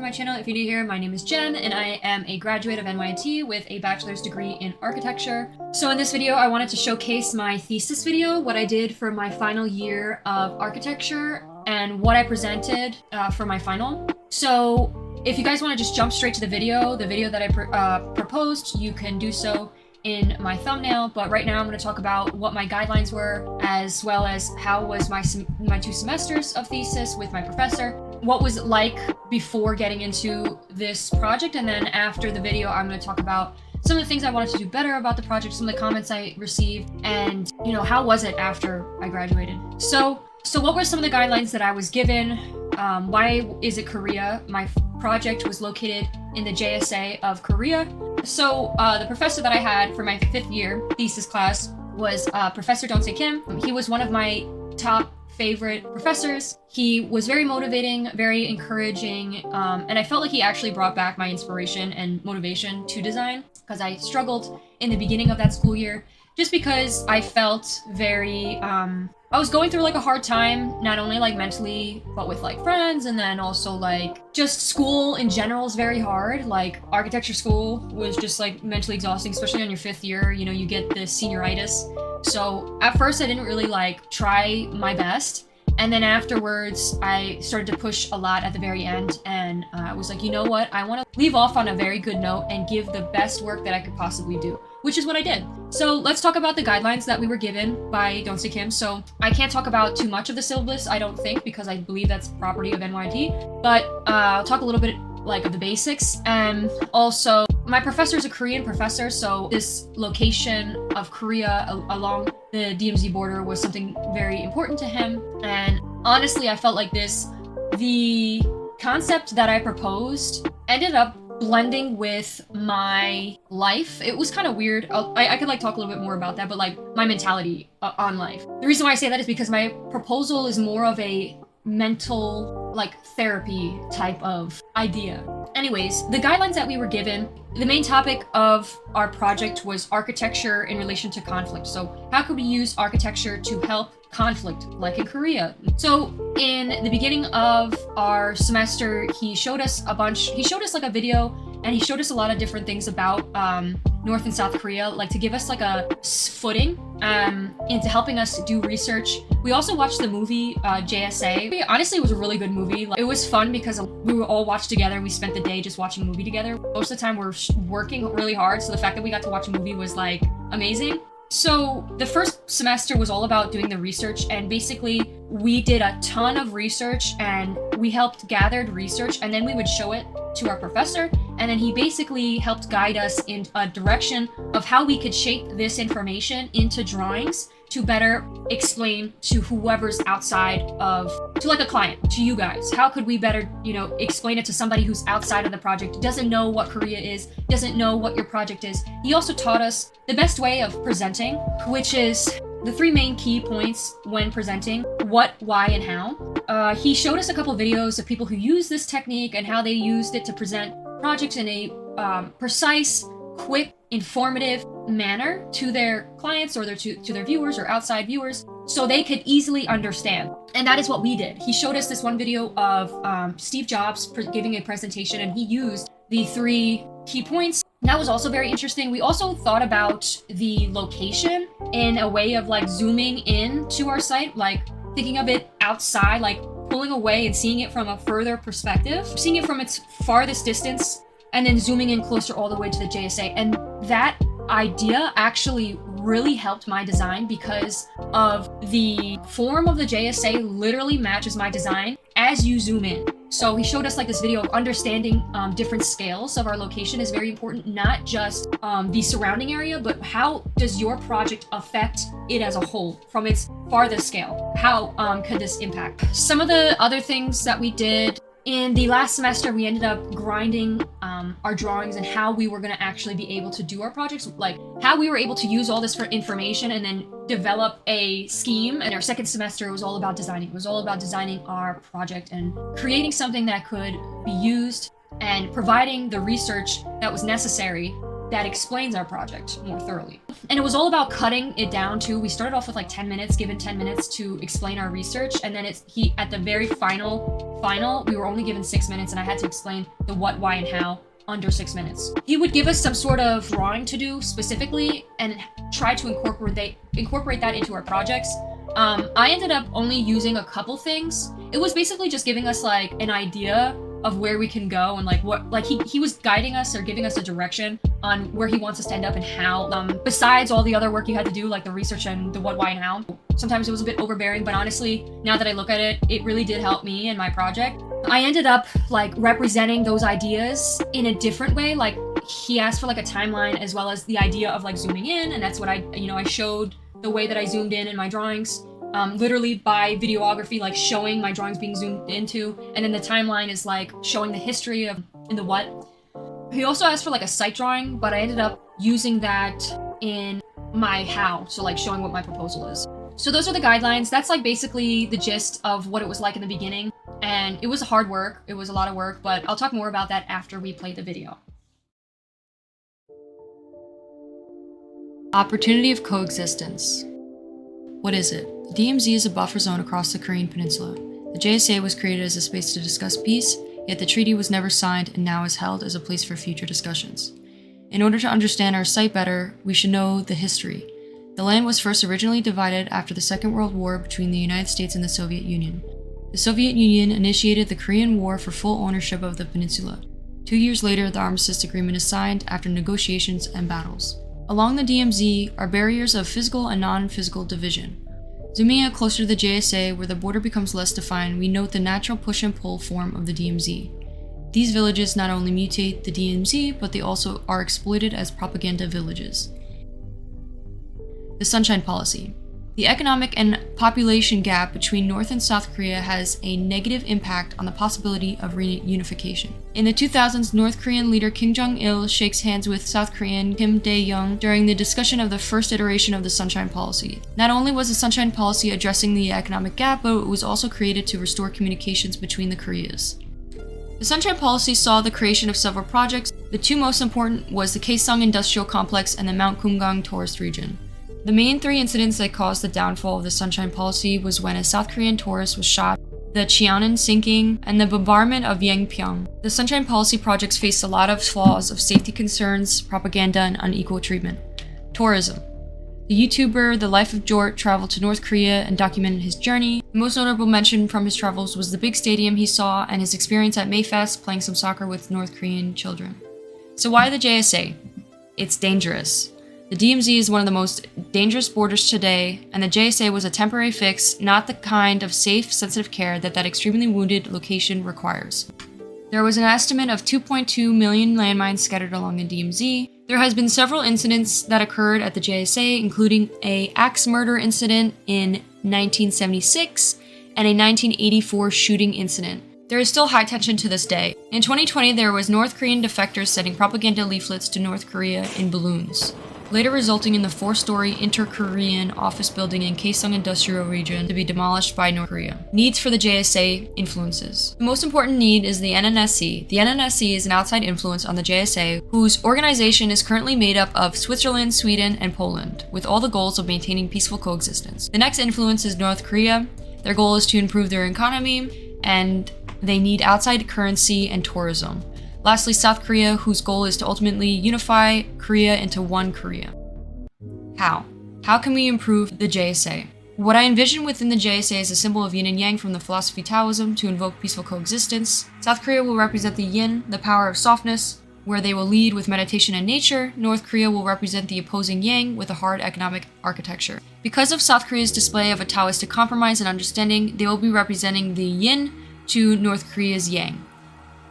my channel. If you're new here, my name is Jen, and I am a graduate of NYT with a bachelor's degree in architecture. So in this video, I wanted to showcase my thesis video, what I did for my final year of architecture, and what I presented for my final. So if you guys want to just jump straight to the video that I proposed, you can do so in my thumbnail, but right now I'm going to talk about what my guidelines were, as well as how was my 2 semesters of thesis with my professor, what was it like before getting into this project, and then after the video I'm going to talk about some of the things I wanted to do better about the project, some of the comments I received, and how was it after I graduated. So what were some of the guidelines that I was given? Why is it Korea? My project was located in the JSA of Korea. So the professor that I had for my 5th year thesis class was Professor Dong-se Kim. He was one of my top favorite professors. He was very motivating, very encouraging, and I felt like he actually brought back my inspiration and motivation to design, because I struggled in the beginning of that school year just because I felt very I was going through like a hard time, not only like mentally, but with like friends, and then also like just school in general is very hard. Like architecture school was just like mentally exhausting, especially on your 5th year. You get the senioritis. So at first I didn't really like try my best. And then afterwards, I started to push a lot at the very end, and I was like, you know what? I want to leave off on a very good note and give the best work that I could possibly do, which is what I did. So let's talk about the guidelines that we were given by Dong-se Kim. So I can't talk about too much of the syllabus, I don't think, because I believe that's property of NYT, but I'll talk a little bit like of the basics. And also, my professor is a Korean professor, so this location of Korea along the DMZ border was something very important to him. And honestly, I felt like the concept that I proposed ended up blending with my life. It was kind of weird. I could like talk a little bit more about that, but like my mentality on life. The reason why I say that is because my proposal is more of a mental like therapy type of idea. Anyways, the guidelines that we were given, the main topic of our project was architecture in relation to conflict. So how could we use architecture to help conflict, like in Korea? So in the beginning of our semester, he showed us like a video, and he showed us a lot of different things about North and South Korea, like to give us like a footing into helping us do research. We also watched the movie JSA. Honestly, it was a really good movie. It was fun because we were all watched together. We spent the day just watching a movie together. Most of the time we're working really hard, so the fact that we got to watch a movie was like amazing. So the first semester was all about doing the research, and basically we did a ton of research, and we helped gathered research, and then we would show it to our professor, and then he basically helped guide us in a direction of how we could shape this information into drawings to better explain to whoever's outside to like a client, to you guys. How could we better, explain it to somebody who's outside of the project, doesn't know what Korea is, doesn't know what your project is. He also taught us the best way of presenting, which is the 3 main key points when presenting: what, why, and how. He showed us a couple videos of people who use this technique and how they used it to present projects in a precise, quick, informative manner to their clients or to their viewers or outside viewers, so they could easily understand. And that is what we did. He showed us this one video of Steve Jobs giving a presentation, and he used the 3 key points. That was also very interesting. We also thought about the location in a way of like zooming in to our site, like thinking of it outside, like pulling away and seeing it from a further perspective, seeing it from its farthest distance, and then zooming in closer all the way to the JSA. And that idea actually really helped my design because of the form of the JSA literally matches my design as you zoom in. So he showed us like this video of understanding different scales of our location is very important, not just the surrounding area, but how does your project affect it as a whole from its farthest scale? How could this impact? Some of the other things that we did in the last semester, we ended up grinding our drawings and how we were going to actually be able to do our projects, like how we were able to use all this for information and then develop a scheme. And our 2nd semester was all about designing. It was all about designing our project and creating something that could be used and providing the research that was necessary that explains our project more thoroughly. And it was all about cutting it down too. We started off with like 10 minutes, given 10 minutes to explain our research. And then at the very final, we were only given 6 minutes and I had to explain the what, why, and how under 6 minutes. He would give us some sort of drawing to do specifically and try to incorporate that into our projects. I ended up only using a couple things. It was basically just giving us like an idea of where we can go and like what, like he was guiding us or giving us a direction on where he wants us to end up and how, besides all the other work you had to do, like the research and the what, why, and how. Sometimes it was a bit overbearing, but honestly, now that I look at it, it really did help me in my project. I ended up like representing those ideas in a different way. Like he asked for like a timeline as well as the idea of like zooming in, and that's what I showed the way that I zoomed in my drawings. Literally by videography, like showing my drawings being zoomed into, and then the timeline is like showing the history of in the what. He also asked for like a site drawing, but I ended up using that in my how, so like showing what my proposal is. So those are the guidelines. That's like basically the gist of what it was like in the beginning, and it was hard work. It was a lot of work, but I'll talk more about that after we play the video. Opportunity of coexistence. What is it? The DMZ is a buffer zone across the Korean peninsula. The JSA was created as a space to discuss peace, yet the treaty was never signed and now is held as a place for future discussions. In order to understand our site better, we should know the history. The land was first originally divided after the Second World War between the United States and the Soviet Union. The Soviet Union initiated the Korean War for full ownership of the peninsula. 2 years later, the armistice agreement is signed after negotiations and battles. Along the DMZ are barriers of physical and non-physical division. Zooming out closer to the JSA, where the border becomes less defined, we note the natural push and pull form of the DMZ. These villages not only mutate the DMZ, but they also are exploited as propaganda villages. The Sunshine Policy. The economic and population gap between North and South Korea has a negative impact on the possibility of reunification. In the 2000s, North Korean leader Kim Jong-il shakes hands with South Korean Kim Dae-jung during the discussion of the first iteration of the Sunshine Policy. Not only was the Sunshine Policy addressing the economic gap, but it was also created to restore communications between the Koreas. The Sunshine Policy saw the creation of several projects. The two most important was the Kaesong Industrial Complex and the Mount Kumgang Tourist Region. The main three incidents that caused the downfall of the Sunshine Policy was when a South Korean tourist was shot, the Cheonan sinking, and the bombardment of Yangpyeong. The Sunshine Policy projects faced a lot of flaws of safety concerns, propaganda, and unequal treatment. Tourism. The YouTuber The Life of Jort traveled to North Korea and documented his journey. The most notable mention from his travels was the big stadium he saw and his experience at Mayfest playing some soccer with North Korean children. So why the JSA? It's dangerous. The DMZ is one of the most dangerous borders today, and the JSA was a temporary fix, not the kind of safe, sensitive care that extremely wounded location requires. There was an estimate of 2.2 million landmines scattered along the DMZ. There has been several incidents that occurred at the JSA, including an axe murder incident in 1976 and a 1984 shooting incident. There is still high tension to this day. In 2020, there was North Korean defectors sending propaganda leaflets to North Korea in balloons, later resulting in the 4-story inter-Korean office building in Kaesong Industrial Region to be demolished by North Korea. Needs for the JSA influences. The most important need is the NNSC. The NNSC is an outside influence on the JSA, whose organization is currently made up of Switzerland, Sweden, and Poland, with all the goals of maintaining peaceful coexistence. The next influence is North Korea. Their goal is to improve their economy, and they need outside currency and tourism. Lastly, South Korea, whose goal is to ultimately unify Korea into one Korea. How? How can we improve the JSA? What I envision within the JSA is a symbol of yin and yang from the philosophy Taoism to invoke peaceful coexistence. South Korea will represent the yin, the power of softness, where they will lead with meditation and nature. North Korea will represent the opposing yang with a hard economic architecture. Because of South Korea's display of a Taoistic compromise and understanding, they will be representing the yin to North Korea's yang.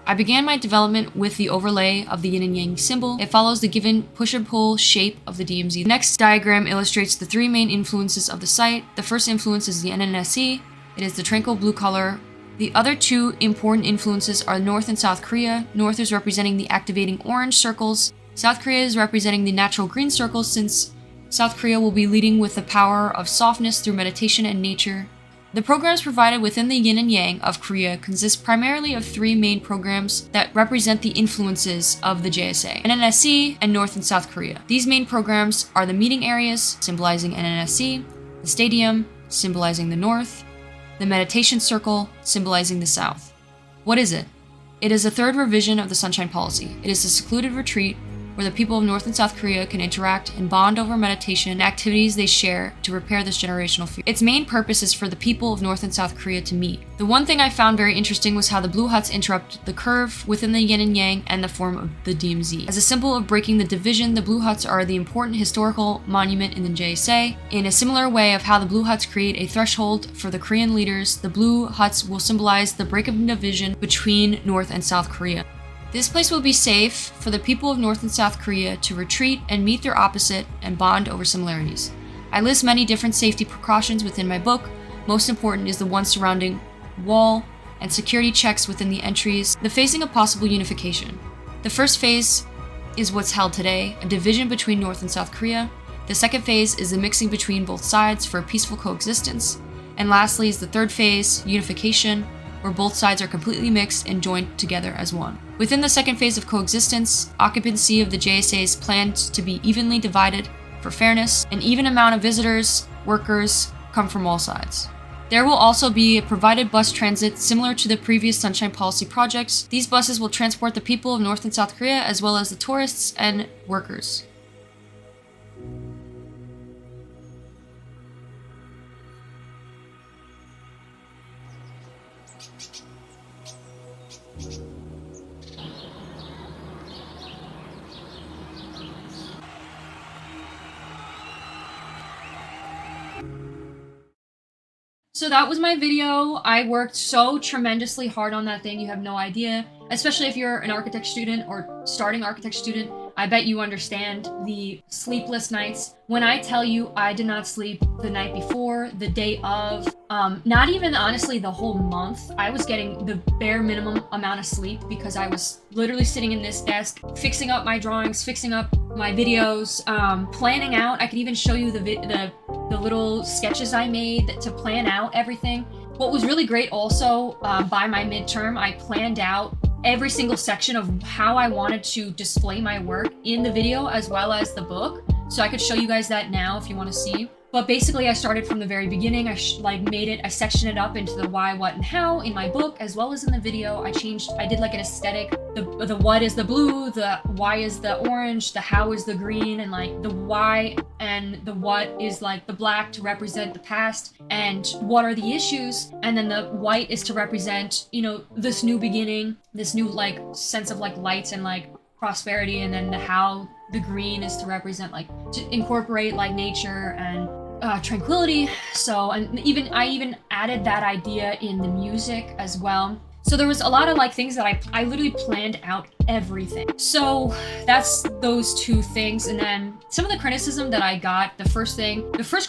I began my development with the overlay of the yin and yang symbol. It follows the given push and pull shape of the DMZ. The next diagram illustrates the three main influences of the site. The first influence is the NNSC. It is the tranquil blue color. The other two important influences are North and South Korea. North is representing the activating orange circles. South Korea is representing the natural green circles, since South Korea will be leading with the power of softness through meditation and nature. The programs provided within the yin and yang of Korea consist primarily of three main programs that represent the influences of the JSA: NNSC and North and South Korea. These main programs are the meeting areas, symbolizing NNSC, the stadium, symbolizing the North, the meditation circle, symbolizing the South. What is it? It is a third revision of the Sunshine Policy. It is a secluded retreat where the people of North and South Korea can interact and bond over meditation and activities they share to repair this generational fear. Its main purpose is for the people of North and South Korea to meet. The one thing I found very interesting was how the blue huts interrupt the curve within the yin and yang and the form of the DMZ. As a symbol of breaking the division, the blue huts are the important historical monument in the JSA. In a similar way of how the blue huts create a threshold for the Korean leaders, the blue huts will symbolize the break of division between North and South Korea. This place will be safe for the people of North and South Korea to retreat and meet their opposite and bond over similarities. I list many different safety precautions within my book. Most important is the one surrounding wall and security checks within the entries, the facing of possible unification. The first phase is what's held today, a division between North and South Korea. The second phase is the mixing between both sides for a peaceful coexistence. And lastly is the third phase, unification, where both sides are completely mixed and joined together as one. Within the second phase of coexistence, occupancy of the JSA is planned to be evenly divided for fairness. An even amount of visitors, workers come from all sides. There will also be a provided bus transit similar to the previous Sunshine Policy projects. These buses will transport the people of North and South Korea as well as the tourists and workers. So that was my video. I worked so tremendously hard on that thing, you have no idea. Especially if you're an architect student or starting architect student, I bet you understand the sleepless nights. When I tell you I did not sleep the night before, the day of, not even honestly the whole month, I was getting the bare minimum amount of sleep because I was literally sitting in this desk, fixing up my drawings, fixing up my videos, planning out. I could even show you the little sketches I made to plan out everything. What was really great also, by my midterm, I planned out every single section of how I wanted to display my work in the video as well as the book. So I could show you guys that now if you want to see. But basically I started from the very beginning. I sectioned it up into the why, what, and how in my book as well as in the video. I did like an aesthetic. The what is the blue, the why is the orange, the how is the green, and like the why and the what is like the black to represent the past and what are the issues, and then the white is to represent, you know, this new beginning, this new like sense of like lights and like prosperity, and then the green is to represent like to incorporate like nature and tranquility. So, and I even added that idea in the music as well. So there was a lot of like things that I literally planned out everything. So that's those two things. And then some of the criticism that I got, the first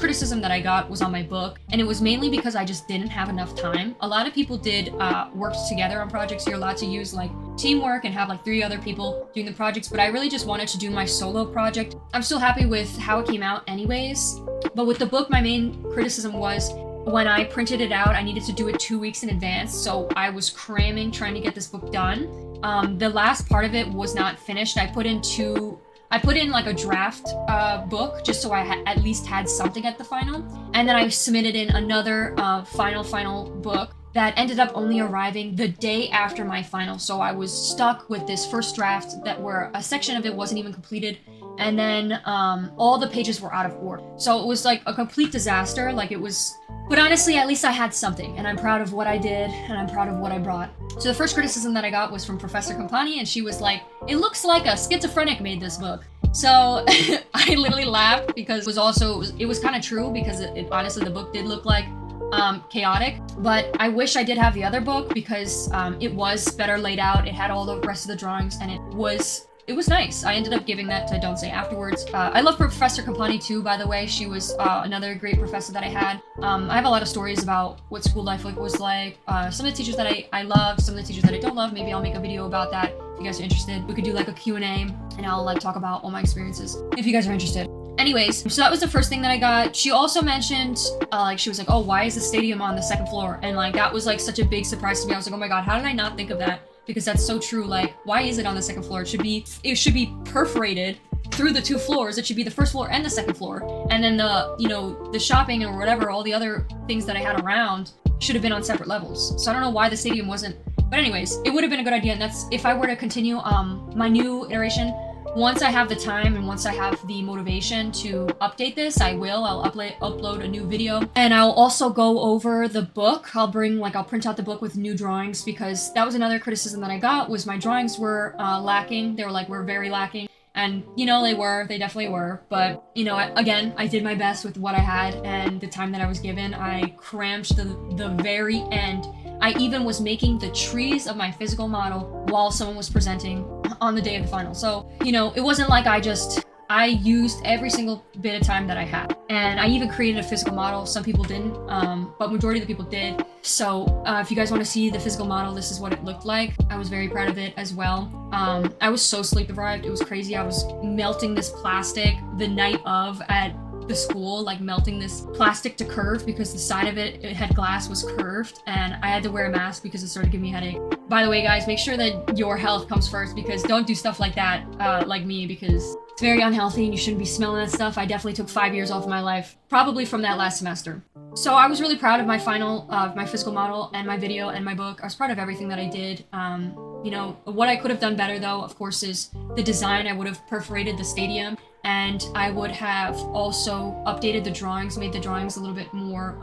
criticism that I got was on my book, and it was mainly because I just didn't have enough time. A lot of people did work together on projects. You're allowed to use like teamwork and have like 3 other people doing the projects, but I really just wanted to do my solo project. I'm still happy with how it came out anyways. But with the book, my main criticism was when I printed it out, I needed to do it 2 weeks in advance. So I was cramming trying to get this book done. The last part of it was not finished. I put in like a draft book just so I at least had something at the final. And then I submitted in another final book that ended up only arriving the day after my final. So I was stuck with this first draft where a section of it wasn't even completed. And then all the pages were out of order. So it was like a complete disaster. But honestly, at least I had something, and I'm proud of what I did, and I'm proud of what I brought. So the first criticism that I got was from Professor Kompani, and she was like, "It looks like a schizophrenic made this book." So I literally laughed because it was kind of true, because honestly, the book did look like chaotic. But I wish I did have the other book because it was better laid out. It had all the rest of the drawings, and it was nice. I ended up giving that to Don't Say afterwards. I love Professor Kompani too, by the way. She was another great professor that I had. I have a lot of stories about what school life was like. Some of the teachers that I love, some of the teachers that I don't love. Maybe I'll make a video about that if you guys are interested. We could do like a Q&A, and I'll like talk about all my experiences if you guys are interested. Anyways, so that was the first thing that I got. She also mentioned, like, she was like, oh, why is the stadium on the second floor? And like, that was like such a big surprise to me. I was like, oh my god, how did I not think of that? Because that's so true. Like, why is it on the second floor? It should be perforated through the 2 floors. It should be the first floor and the second floor. And then the, you know, the shopping or whatever, all the other things that I had around should have been on separate levels. So I don't know why the stadium wasn't. But anyways, it would have been a good idea. And that's, if I were to continue my new iteration, once I have the time and once I have the motivation to update this, I'll upload a new video. And I'll also go over the book. I'll print out the book with new drawings, because that was another criticism that I got, was my drawings were lacking. They were very lacking. And, you know, they definitely were. But, you know, again, I did my best with what I had and the time that I was given. I cramped the very end. I even was making the trees of my physical model while someone was presenting on the day of the final. So, you know, it wasn't like I used every single bit of time that I had. And I even created a physical model. Some people didn't, but majority of the people did. So if you guys want to see the physical model, this is what it looked like. I was very proud of it as well. I was so sleep deprived. It was crazy. I was melting this plastic the night of at the school, like melting this plastic to curve, because the side of it had glass, was curved, and I had to wear a mask because it started giving me a headache. By the way, guys, make sure that your health comes first, because don't do stuff like that, like me, because it's very unhealthy and you shouldn't be smelling that stuff. I definitely took 5 years off of my life, probably from that last semester. So I was really proud of my final, my physical model and my video and my book. I was proud of everything that I did. You know, what I could have done better, though, of course, is the design. I would have perforated the stadium, and I would have also updated the drawings, made the drawings a little bit more,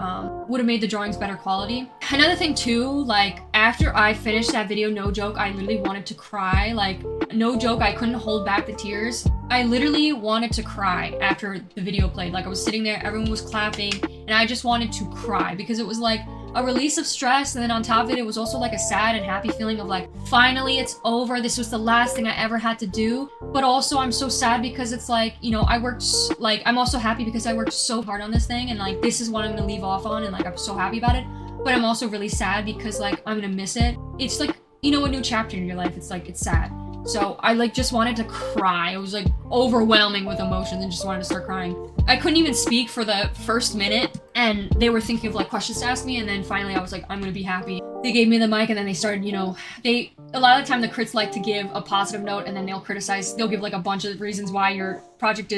would have made the drawings better quality. Another thing too, like, after I finished that video, no joke, I literally wanted to cry. Like, no joke, I couldn't hold back the tears. I literally wanted to cry after the video played. Like, I was sitting there, everyone was clapping, and I just wanted to cry, because it was like a release of stress, and then on top of it, it was also like a sad and happy feeling of like, finally it's over, this was the last thing I ever had to do. But also I'm so sad because it's like, you know, I'm also happy because I worked so hard on this thing, and like, this is what I'm gonna leave off on, and like, I'm so happy about it. But I'm also really sad because like, I'm gonna miss it. It's like, you know, a new chapter in your life. It's like, it's sad. So I like just wanted to cry. It was like overwhelming with emotions, and just wanted to start crying. I couldn't even speak for the first minute, and they were thinking of like questions to ask me, and then finally I was like, I'm gonna be happy. They gave me the mic, and then they started, you know, a lot of the time the crits like to give a positive note, and then they'll give like a bunch of reasons why your project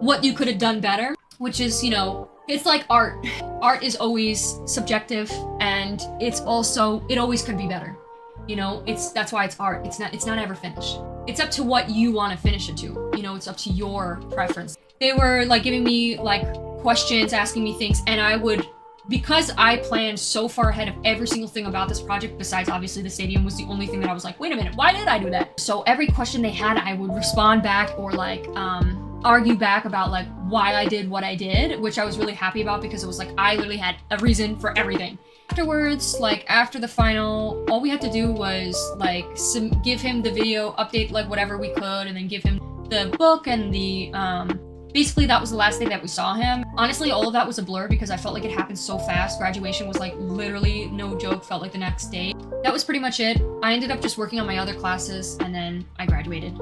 what you could have done better, which is, you know, it's like art. Art is always subjective, and it always could be better. You know, that's why it's art. It's not ever finished. It's up to what you want to finish it to. You know, it's up to your preference. They were like giving me like questions, asking me things, and because I planned so far ahead of every single thing about this project, besides obviously the stadium was the only thing that I was like, wait a minute, why did I do that? So every question they had, I would respond back, or like argue back about like why I did what I did, which I was really happy about, because it was like I literally had a reason for everything. Afterwards, like after the final, all we had to do was like give him the video, update like whatever we could, and then give him the book and the basically that was the last thing that we saw him. Honestly, all of that was a blur because I felt like it happened so fast. Graduation was like literally, no joke, felt like the next day. That was pretty much it. I ended up just working on my other classes, and then I graduated.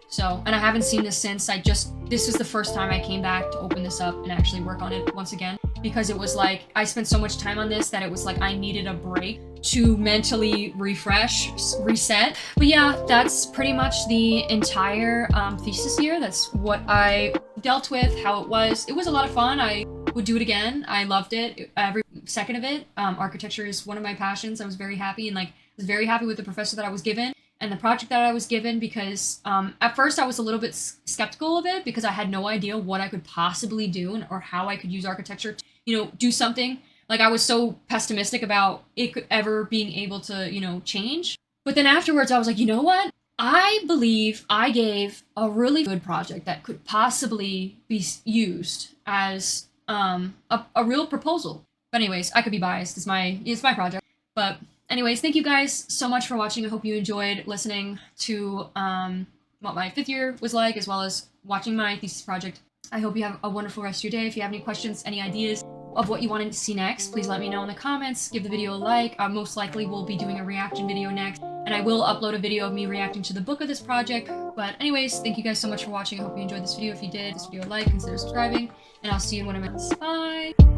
So, and I haven't seen this since. This is the first time I came back to open this up and actually work on it once again, because it was like, I spent so much time on this that it was like I needed a break to mentally reset. But yeah, that's pretty much the entire thesis year. That's what I dealt with, how it was. It was a lot of fun. I would do it again. I loved it, every second of it. Architecture is one of my passions. I was very happy, and like, I was very happy with the professor that I was given and the project that I was given, because at first I was a little bit skeptical of it, because I had no idea what I could possibly do or how I could use architecture to, you know, do something. Like, I was so pessimistic about it ever being able to, you know, change. But then afterwards I was like, you know what? I believe I gave a really good project that could possibly be used as a real proposal. But anyways, I could be biased. It's my project. But anyways, thank you guys so much for watching. I hope you enjoyed listening to what my 5th year was like, as well as watching my thesis project. I hope you have a wonderful rest of your day. If you have any questions, any ideas of what you wanted to see next, please let me know in the comments. Give the video a like. I most likely will be doing a reaction video next, and I will upload a video of me reacting to the book of this project But anyways, thank you guys so much for watching. I hope you enjoyed this video. If you did, this video a like, consider subscribing, and I'll see you in one of my videos. Bye!